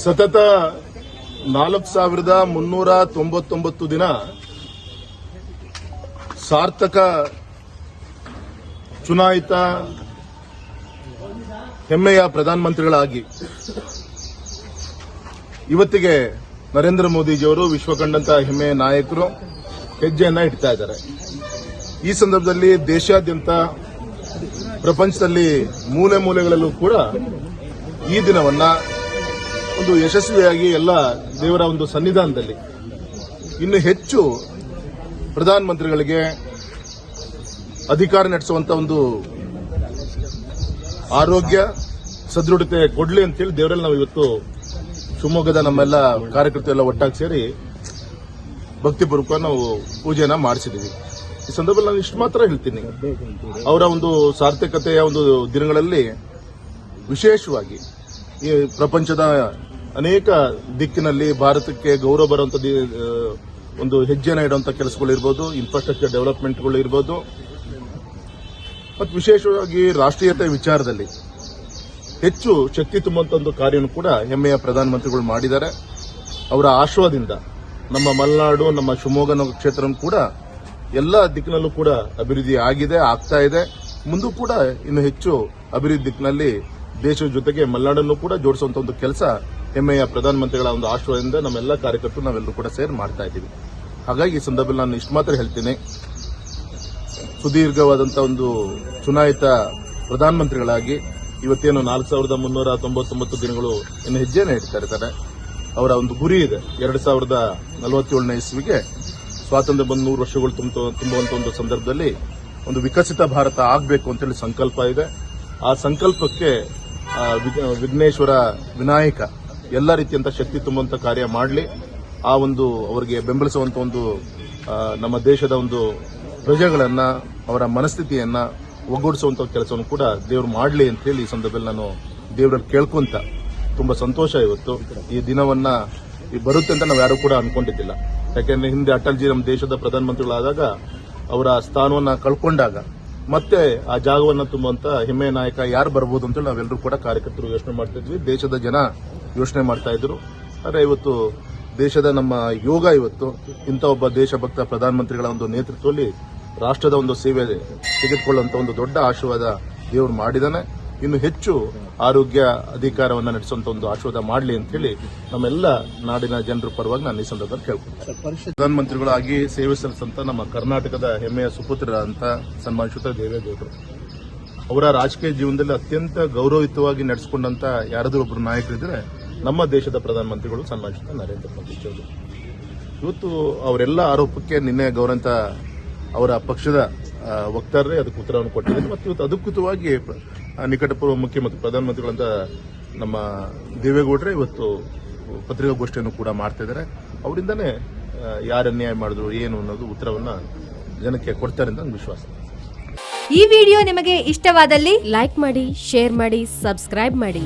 ಸತತ 4,399 ದಿನ ಸಾರ್ಥಕ ಚುನಾಯಿತ ಹೆಮ್ಮೆಯ ಪ್ರಧಾನಮಂತ್ರಿಗಳಾಗಿ ಇವತ್ತಿಗೆ ನರೇಂದ್ರ ಮೋದಿಜಿಯವರು ವಿಶ್ವ ಕಂಡಂತ ಹೆಮ್ಮೆಯ ನಾಯಕರು ಹೆಜ್ಜೆಯನ್ನ ಇಡ್ತಾ ಇದ್ದಾರೆ. ಈ ಸಂದರ್ಭದಲ್ಲಿ ದೇಶಾದ್ಯಂತ ಪ್ರಪಂಚದಲ್ಲಿ ಮೂಲೆ ಮೂಲೆಗಳಲ್ಲೂ ಕೂಡ ಈ ದಿನವನ್ನ ಒಂದು ಯಶಸ್ವಿಯಾಗಿ ಎಲ್ಲ ದೇವರ ಒಂದು ಸನ್ನಿಧಾನದಲ್ಲಿ ಇನ್ನು ಹೆಚ್ಚು ಪ್ರಧಾನಮಂತ್ರಿಗಳಿಗೆ ಅಧಿಕಾರ ನಡೆಸುವಂತ ಒಂದು ಆರೋಗ್ಯ ಸದೃಢತೆ ಕೊಡ್ಲಿ ಅಂತೇಳಿ ದೇವರಲ್ಲಿ ನಾವು ಇವತ್ತು ಶಿವಮೊಗ್ಗದ ನಮ್ಮೆಲ್ಲ ಕಾರ್ಯಕರ್ತರೆಲ್ಲ ಒಟ್ಟಾಗಿ ಸೇರಿ ಭಕ್ತಿಪೂರ್ವಕ ನಾವು ಪೂಜೆಯನ್ನ ಮಾಡಿಸಿದೀವಿ. ಈ ಸಂದರ್ಭದಲ್ಲಿ ನಾನು ಇಷ್ಟು ಮಾತ್ರ ಹೇಳ್ತೀನಿ, ಅವರ ಒಂದು ಸಾರ್ಥಕತೆಯ ಒಂದು ದಿನಗಳಲ್ಲಿ ವಿಶೇಷವಾಗಿ ಈ ಪ್ರಪಂಚದ ಅನೇಕ ದಿಕ್ಕಿನಲ್ಲಿ ಭಾರತಕ್ಕೆ ಗೌರವ ಬರುವಂತ ಒಂದು ಹೆಜ್ಜೆನ ಇಡುವಂತ ಕೆಲಸಗಳಿರ್ಬೋದು, ಇನ್ಫ್ರಾಸ್ಟ್ರಕ್ಚರ್ ಡೆವಲಪ್ಮೆಂಟ್ಗಳು ಇರ್ಬೋದು, ಮತ್ತು ವಿಶೇಷವಾಗಿ ರಾಷ್ಟ್ರೀಯತೆ ವಿಚಾರದಲ್ಲಿ ಹೆಚ್ಚು ಶಕ್ತಿ ತುಂಬುವಂತ ಒಂದು ಕಾರ್ಯವನ್ನು ಕೂಡ ಹೆಮ್ಮೆಯ ಪ್ರಧಾನಮಂತ್ರಿಗಳು ಮಾಡಿದ್ದಾರೆ. ಅವರ ಆಶ್ರಯದಿಂದ ನಮ್ಮ ಮಲೆನಾಡು, ನಮ್ಮ ಶಿವಮೊಗ್ಗ ಕ್ಷೇತ್ರ ಕೂಡ ಎಲ್ಲ ದಿಕ್ಕಿನಲ್ಲೂ ಕೂಡ ಅಭಿವೃದ್ಧಿ ಆಗಿದೆ, ಆಗ್ತಾ ಇದೆ. ಮುಂದೂ ಕೂಡ ಇನ್ನು ಹೆಚ್ಚು ಅಭಿವೃದ್ಧಿ ದಿಕ್ಕಿನಲ್ಲಿ ದೇಶದ ಜೊತೆಗೆ ಮಲೆನಾಡನ್ನು ಕೂಡ ಜೋಡಿಸುವಂತ ಒಂದು ಕೆಲಸ ಹೆಮ್ಮೆಯ ಪ್ರಧಾನಮಂತ್ರಿಗಳ ಒಂದು ಆಶ್ರಯದಿಂದ ನಮ್ಮೆಲ್ಲ ಕಾರ್ಯಕರ್ತರು ನಾವೆಲ್ಲರೂ ಕೂಡ ಸೇರಿ ಮಾಡ್ತಾ ಇದ್ದೀವಿ. ಹಾಗಾಗಿ ಈ ಸಂದರ್ಭದಲ್ಲಿ ನಾನು ಇಷ್ಟು ಮಾತ್ರ ಹೇಳ್ತೀನಿ, ಸುದೀರ್ಘವಾದಂತಹ ಒಂದು ಚುನಾಯಿತ ಪ್ರಧಾನಮಂತ್ರಿಗಳಾಗಿ ಇವತ್ತೇನು 4,399 ದಿನಗಳು ಇನ್ನು ಹೆಜ್ಜೆಯನ್ನು ಇಡ್ತಾ ಇರ್ತಾರೆ. ಅವರ ಒಂದು ಗುರಿ ಇದೆ, 2047ನೇ ಇಸ್ವಿಗೆ ಸ್ವಾತಂತ್ರ್ಯ ಬಂದು 100 ವರ್ಷಗಳು ತುಂಬುವಂತ ಒಂದು ಸಂದರ್ಭದಲ್ಲಿ ಒಂದು ವಿಕಸಿತ ಭಾರತ ಆಗಬೇಕು ಅಂತೇಳಿ ಸಂಕಲ್ಪ ಇದೆ. ಆ ಸಂಕಲ್ಪಕ್ಕೆ ವಿಘ್ನೇಶ್ವರ ವಿನಾಯಕ ಎಲ್ಲ ರೀತಿಯಂತ ಶಕ್ತಿ ತುಂಬುವಂತ ಕಾರ್ಯ ಮಾಡಲಿ, ಆ ಒಂದು ಅವರಿಗೆ ಬೆಂಬಲಿಸುವಂತ ಒಂದು ನಮ್ಮ ದೇಶದ ಒಂದು ಪ್ರಜೆಗಳನ್ನ, ಅವರ ಮನಸ್ಥಿತಿಯನ್ನ ಒಗ್ಗೂಡಿಸುವಂತ ಕೆಲಸವನ್ನು ಕೂಡ ದೇವರು ಮಾಡಲಿ ಅಂತ ಹೇಳಿ ಈ ಸಂದರ್ಭದಲ್ಲಿ ನಾನು ದೇವರಲ್ಲಿ ಕೇಳ್ಕೊಂತ ತುಂಬಾ ಸಂತೋಷ. ಇವತ್ತು ಈ ದಿನವನ್ನ ಬರುತ್ತೆ ಅಂತ ನಾವು ಯಾರು ಕೂಡ ಅನ್ಕೊಂಡಿದ್ದಿಲ್ಲ. ಯಾಕೆಂದ್ರೆ ಹಿಂದೆ ಅಟಲ್ಜಿ ನಮ್ಮ ದೇಶದ ಪ್ರಧಾನಮಂತ್ರಿಗಳಾದಾಗ ಅವರ ಸ್ಥಾನವನ್ನ ಕಳ್ಕೊಂಡಾಗ ಮತ್ತೆ ಆ ಜಾಗವನ್ನ ತುಂಬುವಂತ ಹೆಮ್ಮೆಯ ನಾಯಕ ಯಾರು ಬರಬಹುದು ಅಂತೇಳಿ ನಾವೆಲ್ಲರೂ ಕೂಡ ಕಾರ್ಯಕರ್ತರು ಯೋಚನೆ ಮಾಡ್ತಾ ಇದ್ವಿ, ದೇಶದ ಜನ ಯೋಚನೆ ಮಾಡ್ತಾ ಇದ್ರು. ಆದರೆ ಇವತ್ತು ದೇಶದ ನಮ್ಮ ಯೋಗ ಇವತ್ತು ಇಂಥ ಒಬ್ಬ ದೇಶಭಕ್ತ ಪ್ರಧಾನಮಂತ್ರಿಗಳ ಒಂದು ನೇತೃತ್ವದಲ್ಲಿ ರಾಷ್ಟ್ರದ ಒಂದು ಸೇವೆ ತೆಗೆದುಕೊಳ್ಳುವಂತ ಒಂದು ದೊಡ್ಡ ಆಶೀರ್ವಾದ ದೇವರು ಮಾಡಿದಾನೆ. ಇನ್ನು ಹೆಚ್ಚು ಆರೋಗ್ಯ ಅಧಿಕಾರವನ್ನು ನಡೆಸುವಂತ ಒಂದು ಆಶೀರ್ವಾದ ಮಾಡಲಿ ಅಂತ ಹೇಳಿ ನಮ್ಮೆಲ್ಲ ನಾಡಿನ ಜನರ ಪರವಾಗಿ ನಾನು ಈ ಸಂದರ್ಭದಲ್ಲಿ ಕೇಳ್ಕೊಳ್ತೇನೆ. ಪ್ರಧಾನಮಂತ್ರಿಗಳಾಗಿ ಸೇವೆ ಸಲ್ಲಿಸಂತ ನಮ್ಮ ಕರ್ನಾಟಕದ ಹೆಮ್ಮೆಯ ಸುಪುತ್ರರಂತ ಸನ್ಮಾನಿಸುತ್ತ ದೇವೇಗೌಡರು ಅವರ ರಾಜಕೀಯ ಜೀವನದಲ್ಲಿ ಅತ್ಯಂತ ಗೌರವಯುತವಾಗಿ ನಡೆಸಿಕೊಂಡಂತ ಯಾರಾದರೂ ಒಬ್ಬರು ನಾಯಕರಿದ್ರೆ ನಮ್ಮ ದೇಶದ ಪ್ರಧಾನಮಂತ್ರಿಗಳು ಸನ್ಮಾನಿಸುತ್ತ ನರೇಂದ್ರ ಮೋದಿ ಅವರು. ಇವತ್ತು ಅವರೆಲ್ಲ ಆರೋಪಕ್ಕೆ ನಿನ್ನೆ ಗೌರವಂತ ಅವರ ಪಕ್ಷದ ವಕ್ತಾರರೇ ಅದಕ್ಕೆ ಉತ್ತರವನ್ನು ಕೊಟ್ಟಿದ್ದಾರೆ. ಮತ್ತು ಇವತ್ತು ಅಧಿಕೃತವಾಗಿ ನಿಕಟಪೂರ್ವ ಮುಖ್ಯಮಂತ್ರಿ ಪ್ರಧಾನಮಂತ್ರಿಗಳಂತ ನಮ್ಮ ದೇವೇಗೌಡರೇ ಇವತ್ತು ಪತ್ರಿಕಾಗೋಷ್ಠಿಯನ್ನು ಕೂಡ ಮಾಡ್ತಾ ಇದ್ದಾರೆ. ಅವರಿಂದನೇ ಯಾರು ಅನ್ಯಾಯ ಮಾಡಿದ್ರು ಏನು ಅನ್ನೋದು ಉತ್ತರವನ್ನ ಜನಕ್ಕೆ ಕೊಡ್ತಾರೆ ಅಂತ ವಿಶ್ವಾಸ. ಈ ವಿಡಿಯೋ ನಿಮಗೆ ಇಷ್ಟವಾದಲ್ಲಿ ಲೈಕ್ ಮಾಡಿ, ಶೇರ್ ಮಾಡಿ, ಸಬ್ಸ್ಕ್ರೈಬ್ ಮಾಡಿ.